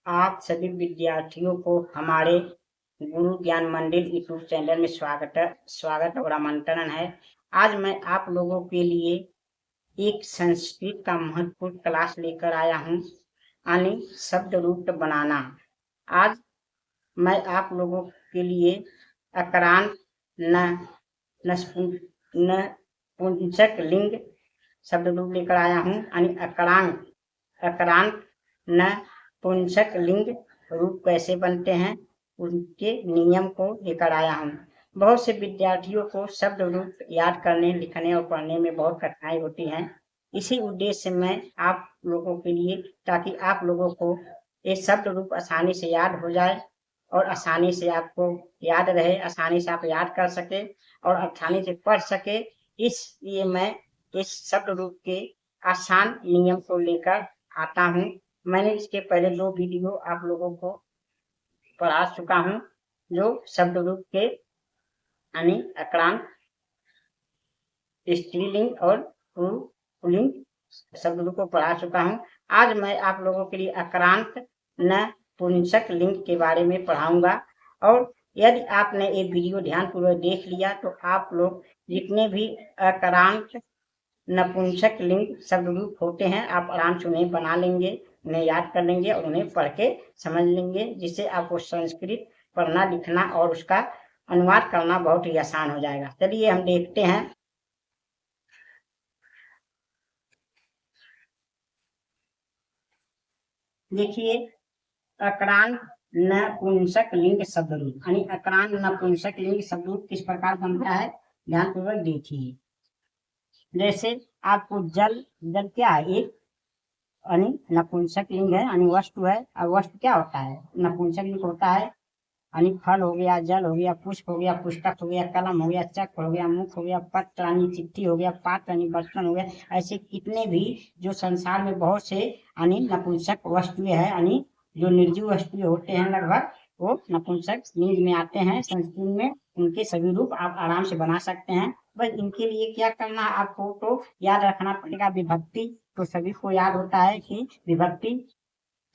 आप सभी विद्यार्थियों को हमारे गुरु ज्ञान मंदिर यूट्यूब चैनल में स्वागत और आमंत्रण है। आज मैं आप लोगों के लिए एक संस्कृत का महत्वपूर्ण क्लास लेकर आया हूँ, यानी शब्द रूप बनाना। आज मैं आप लोगों के लिए अकरांत नपुंसक लिंग शब्द रूप लेकर आया हूँ, यानी अकरांत नपुंसक लिंग रूप कैसे बनते हैं उनके नियम को लेकर आया हूँ। बहुत से विद्यार्थियों को शब्द रूप याद करने, लिखने और पढ़ने में बहुत कठिनाई होती है। इसी उद्देश्य से मैं आप लोगों के लिए, ताकि आप लोगों को ये शब्द रूप आसानी से याद हो जाए और आसानी से आपको याद रहे, आसानी से आप याद कर सके और आसानी से पढ़ सके, इसलिए मैं इस शब्द रूप के आसान नियम को लेकर आता हूँ। मैंने इसके पहले 2 वीडियो आप लोगों को पढ़ा चुका हूँ, जो शब्द रूप के यानी अक्रांत, स्त्रीलिंग और पुल्लिंग शब्द रूप को पढ़ा चुका हूँ। आज मैं आप लोगों के लिए अक्रांत नपुंसक लिंग के बारे में पढ़ाऊंगा। और यदि आपने ये वीडियो ध्यानपूर्वक देख लिया तो आप लोग जितने भी अक्रांत नपुंसक लिंग शब्द रूप होते हैं, आप आराम से उन्हें बना लेंगे, उन्हें याद कर लेंगे और उन्हें पढ़ के समझ लेंगे, जिससे आपको संस्कृत पढ़ना, लिखना और उसका अनुवाद करना बहुत ही आसान हो जाएगा। चलिए हम देखते हैं। देखिए, अक्रांत नपुंसक लिंग शब्द रूप, यानी अक्रांत नपुंसक लिंग शब्द रूप किस प्रकार बनता है, ध्यानपूर्वक देखिए। जैसे आपको जल क्या है, एक यानी नपुंसक लिंग है, यानी वस्तु है। और वस्तु क्या होता है, नपुंसक लिंग होता है, यानी फल हो गया, जल हो गया, पुष्प हो गया, पुस्तक हो गया, कलम हो गया, चक्र हो गया, मुख हो गया, पत्र यानी चिट्ठी हो गया, पात्र यानी बर्तन हो गया। ऐसे कितने भी जो संसार में बहुत से यानी नपुंसक वस्तुएं हैं, यानी जो निर्जीव वस्तुएं होते हैं लगभग, वो नपुंसक लिंग में आते हैं। संस्कृत में उनके सभी रूप आप आराम से बना सकते हैं। बस इनके लिए क्या करना है, आपको तो याद रखना पड़ेगा विभक्ति। तो सभी को याद होता है कि विभक्ति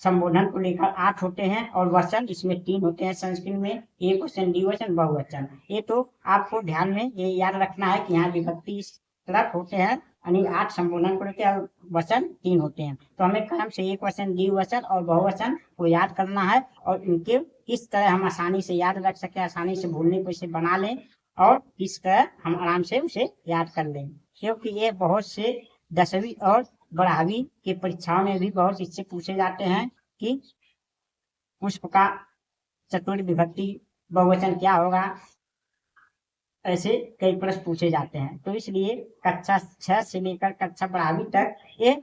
संबोधन को लेकर 8 होते हैं और वचन इसमें 3 होते हैं संस्कृत में, एक वचन, द्विवचन, बहुवचन। ये तो आपको ध्यान में ये याद रखना है कि यहाँ विभक्ति इस तरफ होते हैं, यानी 8 संबोधन को लेकर और वचन 3 होते हैं। तो हमें क्रम से एक वचन, द्विवचन और बहुवचन को याद करना है और इनके किस तरह हम आसानी से याद रख सके, आसानी से भूलने को इसे बना लें और किस तरह हम आराम से उसे याद कर लें। क्योंकि ये बहुत से 10वीं और 12वीं की परीक्षाओं में भी बहुत इससे पूछे जाते हैं कि पुष्प का चतुर्थ विभक्ति बहुवचन क्या होगा। ऐसे कई प्रश्न पूछे जाते हैं। तो इसलिए कक्षा 6 से लेकर कक्षा 12वीं तक ये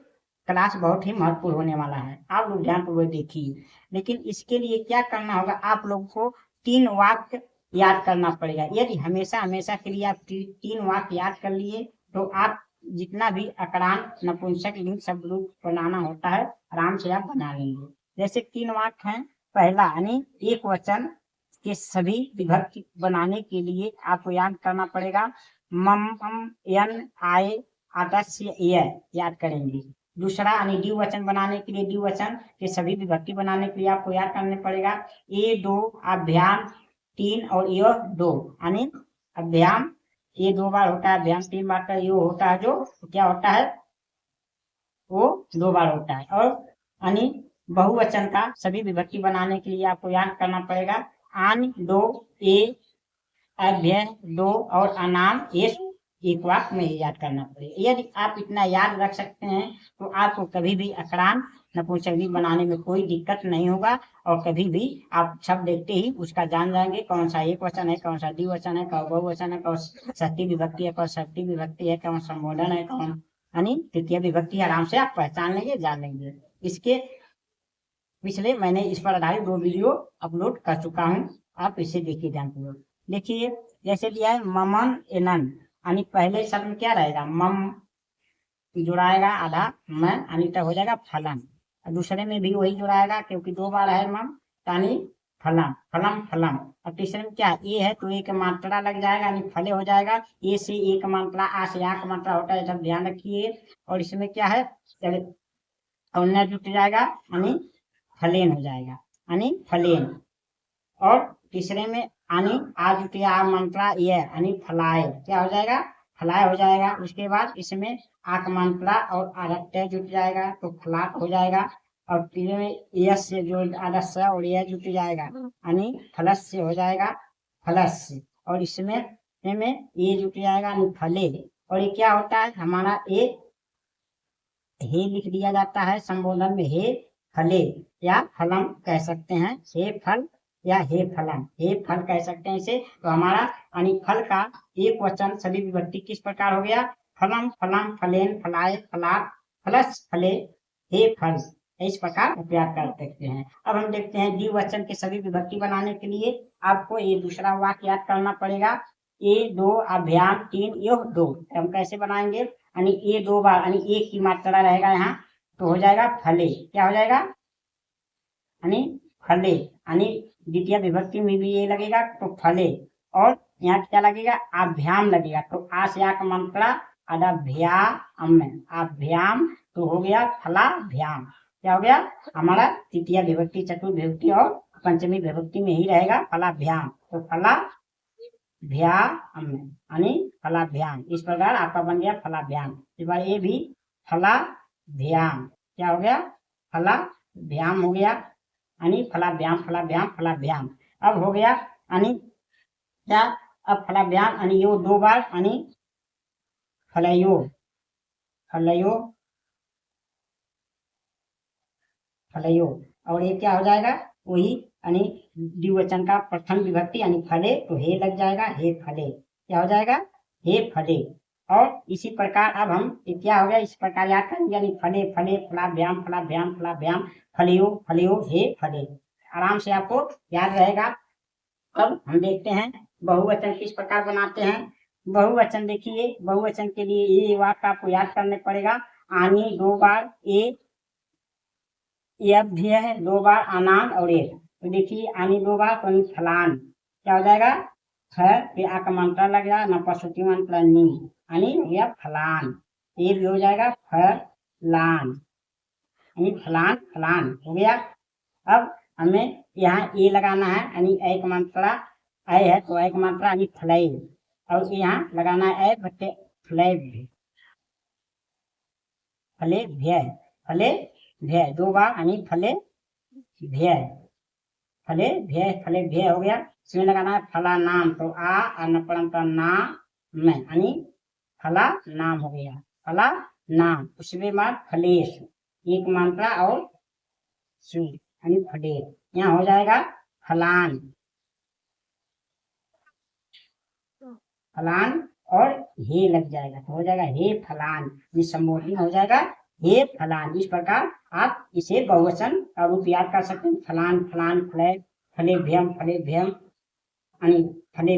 क्लास बहुत ही महत्वपूर्ण होने वाला है। आप लोग ध्यानपूर्वक देखिए। लेकिन इसके लिए क्या करना होगा, आप लोगों को 3 वाक्य याद करना पड़ेगा। यदि हमेशा के लिए आप 3 वाक्य याद कर लिए तो आप जितना भी अक्रांत नपुंसक लिंग शब्द रूप बनाना होता है, आराम से आप बना लेंगे। जैसे 3 वाक्य हैं। पहला यानी एक वचन के सभी विभक्ति बनाने के लिए आपको याद करना पड़ेगा मम, यन, आए, आदस्य, याद करेंगे। दूसरा यानी द्विवचन बनाने के लिए, द्विवचन के सभी विभक्ति बनाने के लिए आपको याद करने पड़ेगा ए, दो, अभ्याम, 3 और यह 2, यानी अभ्याम ये 2 बार होता है, अभ्याम 3 बार का यो होता है, जो क्या होता है वो 2 बार होता है। और यानी बहुवचन का सभी विभक्ति बनाने के लिए आपको याद करना पड़ेगा आन 2, ए, अभ्यय 2 और अनाम एक वाक्य में याद करना पड़ेगा। यदि आप इतना याद रख सकते हैं तो आपको कभी भी अक्रांत नपुंसक लिंग बनाने में कोई दिक्कत नहीं होगा और कभी भी आप शब्द देखते ही उसका जान जाएंगे कौन सा एक वचन है, कौन सा द्विवचन है, कौन बहुवचन है, कौन षष्ठी विभक्ति है, कौन षष्ठी विभक्ति है, कौन संबोधन है, कौन यानी तृतीय विभक्ति। आराम से आप पहचान लेंगे, जान लेंगे। इसके पिछले मैंने इस पर आधारित 2 वीडियो अपलोड कर चुका हूँ, आप इसे देखिए ध्यानपूर्वक। देखिए जैसे दिया है ममन एनन, यानी पहले शब्द में क्या रहेगा, मम जुड़ाएगा आधा म, यानी तब हो जाएगा फलन। दूसरे में भी वही जुड़ाएगा क्योंकि 2 बार है मम, यानी फलम, फलम, फलम। और तीसरे में क्या ए है तो एक मात्रा लग जाएगा, यानी फले हो जाएगा। ए से एक मात्रा, आ से आ का मात्रा होता है, सब ध्यान रखिए। और इसमें क्या है, चले और न जुट जाएगा, यानी फलेन हो जाएगा, यानी फलेन। और तीसरे में यानी आ जुटे आ मंत्रा ये यानी फलाए, क्या हो जाएगा, फलाए हो जाएगा। उसके बाद इसमें आक मंत्रा और आरट्य जुट जाएगा तो फलाट हो जाएगा। और तीसरे में यस से जो आदस्य और यह जुट जाएगा यानी फलस से हो जाएगा फलस। और इसमें ये जुट जाएगा यानी फले। और ये क्या होता है, हमारा ए हे लिख दिया जाता है संबोधन में, हे फले या फलम कह सकते हैं, हे फल या हे फलम, हे फल कह सकते हैं इसे। तो हमारा यानी फल का एक वचन सभी विभक्ति किस प्रकार हो गया, फलम फलम फलेन फलाए फलाट फलस फले हे फल, इस प्रकार प्रयोग कर सकते हैं। अब हम देखते हैं द्विवचन के सभी विभक्ति बनाने के लिए आपको ये दूसरा वाक्य याद करना पड़ेगा, ए दो अभ्याम तीन यो दो। हम कैसे बनाएंगे, यानी ए दो बार यानी एक की मात्रा रहेगा यहाँ तो हो जाएगा फले, क्या हो जाएगा, यानी फले, यानी द्वितीय विभक्ति में भी ये लगेगा तो फले। और यहाँ क्या लगेगा, अभ्याम लगेगा तो आ से आ का मात्रा अभ्याम, अभ्याम तो हो गया फलाभ्याम, क्या हो गया हमारा तृतीय विभक्ति चतुर्थ विभक्ति और पंचमी विभक्ति में ही रहेगा फलाभ्याम, तो फलाभ्याम यानी फलाभ्याम। इस प्रकार आपका बन गया फलाभ्याम। इस बार ये भी फलाभ्याम, क्या हो गया, फलाभ्याम हो गया, यानी फलाभ्याम फलाभ्याम फलाभ्याम। अब हो गया यानी क्या, अब फलाभ्याम यानी यो दो बार यानी फलयो, फलयो फलयो। और ये क्या हो जाएगा, वही यानी द्विवचन का प्रथम विभक्ति यानी फले तो हे लग जाएगा, हे फले, क्या हो जाएगा, हे फले। और इसी प्रकार अब हम क्या हो गया, इस प्रकार याद करेंगे यानी फले फले फलाभ्याम फलाभ्याम फलाभ्याम फलियो फलियो हे फले, आराम से आपको याद रहेगा। अब हम देखते हैं बहुवचन किस प्रकार बनाते हैं। बहुवचन देखिए, बहुवचन के लिए ये वाक्य आपको याद करने पड़ेगा, आनी दो बार, ये भी है दो बार, आनान और एक। तो देखिए आनी दो बार तो फलान, क्या हो जाएगा, फिर आ का मंत्र लग जाएगा नपसुती मंत्र नी, यानी हो गया फलान। ये भी हो जाएगा फलान, यानी फलान फलान हो गया। अब हमें यहाँ ए लगाना है, यानी एक मात्रा ऐ है तो एक मात्रा यानी फलय, और यहाँ लगाना है बच्चे फलय फले भय, फले भय दो बार यानी फले भय, फले भय फले भय हो गया। इसमें लगाना है फला नाम तो आ नपरंता ना में, यानी फला नाम हो गया, फला नाम। उसके बाद फलेश एक मात्रा और सु यानी फले, यहाँ हो जाएगा फलान, फलान और हे लग जाएगा तो हो जाएगा हे फलान, संबोधन हो जाएगा हे फलान। इस प्रकार आप इसे बहुवचन का रूप याद कर सकते हैं, फलान फलान फले फले भयम यानी फले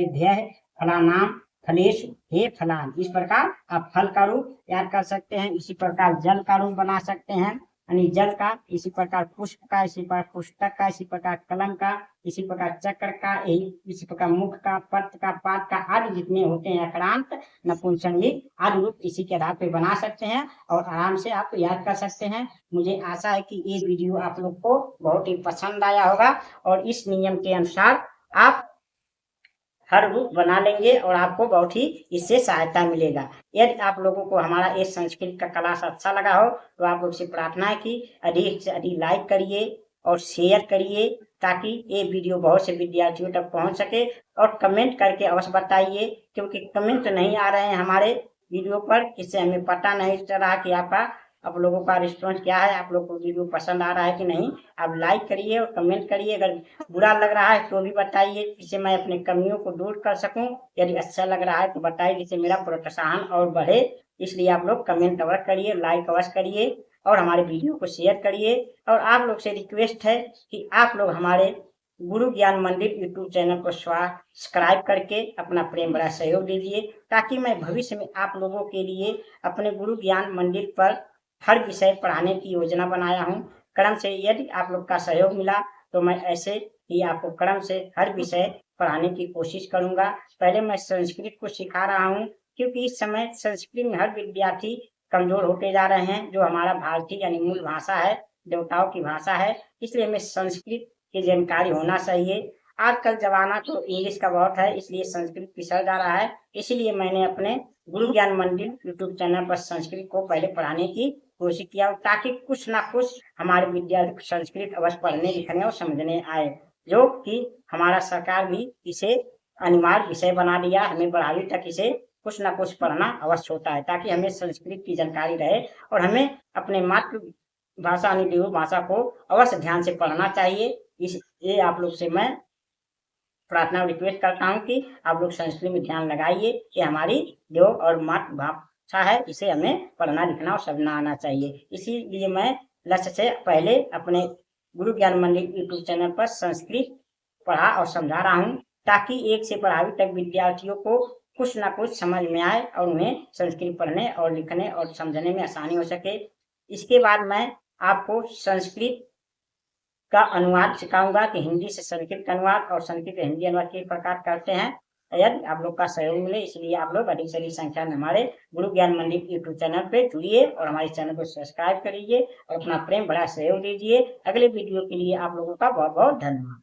भय फला नाम फलेश हे फलान। इस प्रकार आप फल का रूप याद कर सकते हैं। इसी प्रकार जल का रूप बना सकते हैं, यानी जल का, इसी प्रकार पुष्प का, इसी प्रकार पुस्तक का, इसी प्रकार कलम का, इसी प्रकार चक्र का, इसी प्रकार मुख का, पत्र का, पात का, आदि जितने होते हैं अक्रांत नपुंसकलिंग आदि रूप इसी के आधार पे बना सकते हैं और आराम से आप याद कर सकते हैं। मुझे आशा है कि ये वीडियो आप लोग को बहुत ही पसंद आया होगा और इस नियम के अनुसार आप हर रूप बना लेंगे और आपको बहुत ही इससे सहायता मिलेगा। यदि आप लोगों को हमारा ये संस्कृत का क्लास अच्छा लगा हो तो आप लोग से प्रार्थना है कि अधिक से अधिक लाइक करिए और शेयर करिए ताकि ये वीडियो बहुत से विद्यार्थियों तक पहुंच सके। और कमेंट करके अवश्य बताइए, क्योंकि कमेंट नहीं आ रहे हैं हमारे वीडियो पर, इससे हमें पता नहीं चल रहा कि आप लोगों का रिस्पॉन्स क्या है, आप लोग को वीडियो पसंद आ रहा है कि नहीं। आप लाइक करिए और कमेंट करिए, अगर बुरा लग रहा है तो भी बताइए जिससे मैं अपने कमियों को दूर कर सकूं, यदि अच्छा लग रहा है तो बताइए जिससे मेरा प्रोत्साहन और बढ़े। इसलिए आप लोग कमेंट अवश्य करिए, लाइक अवश्य करिए और हमारे वीडियो को शेयर करिए। और आप लोग से रिक्वेस्ट है कि आप लोग हमारे गुरु ज्ञान मंदिर यूट्यूब चैनल को सब्सक्राइब करके अपना प्रेम भरा सहयोग दीजिए, ताकि मैं भविष्य में आप लोगों के लिए अपने गुरु ज्ञान मंदिर पर हर विषय पढ़ाने की योजना बनाया हूँ। क्रम से यदि आप लोग का सहयोग मिला तो मैं ऐसे ही आपको क्रम से हर विषय पढ़ाने की कोशिश करूंगा। पहले मैं संस्कृत को सिखा रहा हूँ, क्योंकि इस समय संस्कृत में हर विद्यार्थी कमजोर होते जा रहे हैं। जो हमारा भारतीय यानी मूल भाषा है देवताओं की भाषा है, इसलिए हमें संस्कृत की जानकारी होना चाहिए। आजकल जमाना तो इंग्लिश का बहुत है, इसलिए संस्कृत पिछड़ जा रहा है। इसीलिए मैंने अपने गुरु ज्ञान मंदिर यूट्यूब चैनल पर संस्कृत को पहले पढ़ाने की कोशिश किया, ताकि कुछ ना कुछ हमारे विद्यार्थी को संस्कृत अवश्य पढ़ने लिखने और समझने आए, जो कि हमारा सरकार भी इसे अनिवार्य विषय बना दिया। हमें 12वीं तक इसे कुछ ना कुछ पढ़ना अवश्य होता है, ताकि हमें संस्कृत की जानकारी रहे और हमें अपने मातृभाषा यानी देवभाषा को अवश्य ध्यान से पढ़ना चाहिए। ये आप लोग से मैं प्रार्थना और रिक्वेस्ट करता हूँ कि आप लोग संस्कृत में ध्यान लगाइए। ये हमारी देव और मातृभाषा है, इसे हमें पढ़ना लिखना और समझना आना चाहिए। इसीलिए मैं लक्ष्य से पहले अपने गुरु ज्ञान मंदिर यूट्यूब चैनल पर संस्कृत पढ़ा और समझा रहा हूँ, ताकि 1 से 12वीं तक विद्यार्थियों को कुछ ना कुछ समझ में आए और उन्हें संस्कृत पढ़ने और लिखने और समझने में आसानी हो सके। इसके बाद मैं आपको संस्कृत का अनुवाद सिखाऊंगा कि हिंदी से संस्कृत का अनुवाद और संस्कृत से हिंदी अनुवाद किस प्रकार करते हैं। यदि आप लोग का सहयोग मिले, इसलिए आप लोग अधिक से अधिक संख्या में हमारे गुरु ज्ञान मंदिर यूट्यूब चैनल पे जुड़िए और हमारे चैनल को सब्सक्राइब करिए और अपना प्रेम बड़ा सहयोग दीजिए। अगले वीडियो के लिए आप लोगों का बहुत बहुत धन्यवाद।